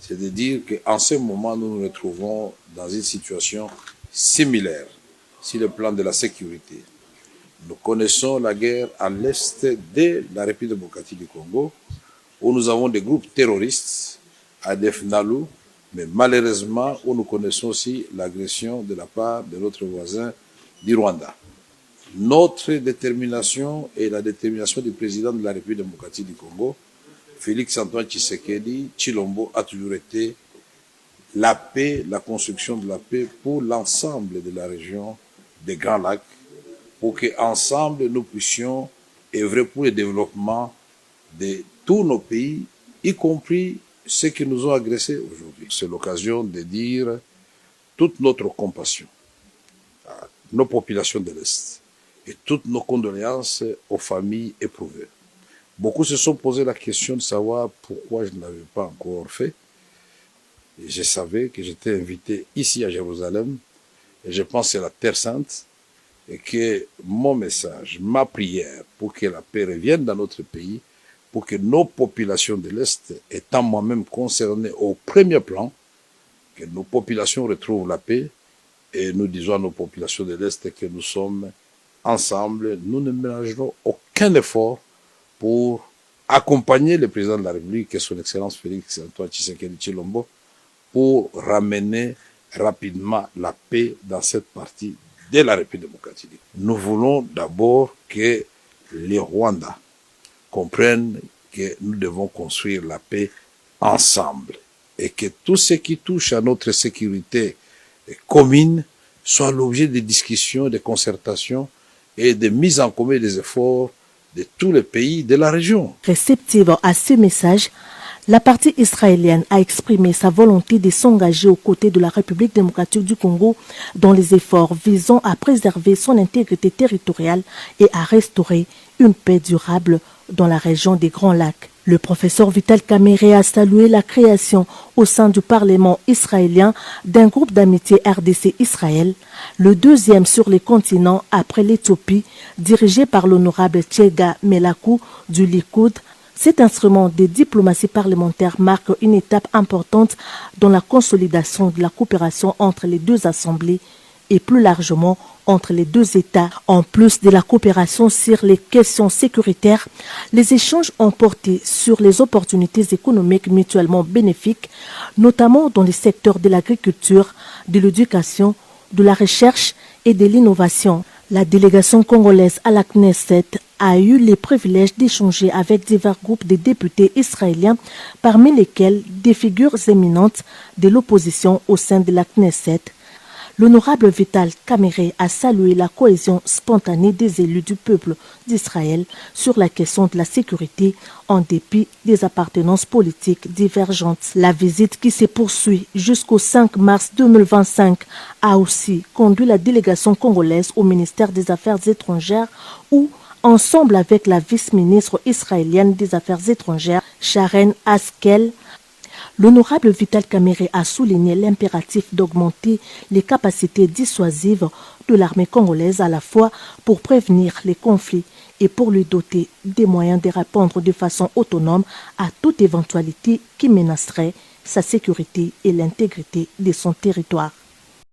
C'est de dire qu'en ce moment, nous nous retrouvons dans une situation similaire sur le plan de la sécurité. Nous connaissons la guerre à l'est de la République démocratique du Congo, où nous avons des groupes terroristes, ADF NALU, mais malheureusement, où nous connaissons aussi l'agression de la part de notre voisin du Rwanda. Notre détermination et la détermination du président de la République démocratique du Congo, Félix-Antoine Tshisekedi Tshilombo, a toujours été la paix, la construction de la paix pour l'ensemble de la région des Grands Lacs, pour qu'ensemble nous puissions œuvrer pour le développement de tous nos pays, y compris ceux qui nous ont agressés aujourd'hui. C'est l'occasion de dire toute notre compassion à nos populations de l'Est et toutes nos condoléances aux familles éprouvées. Beaucoup se sont posé la question de savoir pourquoi je ne l'avais pas encore fait. Et je savais que j'étais invité ici à Jérusalem, et je pense que c'est la Terre Sainte, et que mon message, ma prière pour que la paix revienne dans notre pays, pour que nos populations de l'Est, étant moi-même concernées au premier plan, que nos populations retrouvent la paix, et nous disons à nos populations de l'Est que nous sommes ensemble, nous ne ménagerons aucun effort pour accompagner le président de la République, que son Excellence Félix-Antoine Tshisekedi Tshilombo, pour ramener rapidement la paix dans cette partie de la République démocratique. Nous voulons d'abord que les Rwandais comprennent que nous devons construire la paix ensemble et que tout ce qui touche à notre sécurité commune soit l'objet de discussions, de concertations et de mise en commun des efforts de tous les pays de la région. Réceptive à ce message, la partie israélienne a exprimé sa volonté de s'engager aux côtés de la République démocratique du Congo dans les efforts visant à préserver son intégrité territoriale et à restaurer une paix durable dans la région des Grands Lacs. Le professeur Vital Kamerhe a salué la création au sein du Parlement israélien d'un groupe d'amitié RDC-Israël, le deuxième sur les continents après l'Éthiopie, dirigé par l'honorable Tchega Melakou du Likoud. Cet instrument de diplomatie parlementaire marque une étape importante dans la consolidation de la coopération entre les deux assemblées et plus largement entre les deux États. En plus de la coopération sur les questions sécuritaires, les échanges ont porté sur les opportunités économiques mutuellement bénéfiques, notamment dans les secteurs de l'agriculture, de l'éducation, de la recherche et de l'innovation. La délégation congolaise à la Knesset a eu les privilèges d'échanger avec divers groupes de députés israéliens, parmi lesquels des figures éminentes de l'opposition au sein de la Knesset. L'honorable Vital Kamerhe a salué la cohésion spontanée des élus du peuple d'Israël sur la question de la sécurité en dépit des appartenances politiques divergentes. La visite qui se poursuit jusqu'au 5 mars 2025 a aussi conduit la délégation congolaise au ministère des Affaires étrangères où, ensemble avec la vice-ministre israélienne des Affaires étrangères, Sharon Haskel, l'honorable Vital Kamerhe a souligné l'impératif d'augmenter les capacités dissuasives de l'armée congolaise à la fois pour prévenir les conflits et pour lui doter des moyens de répondre de façon autonome à toute éventualité qui menacerait sa sécurité et l'intégrité de son territoire.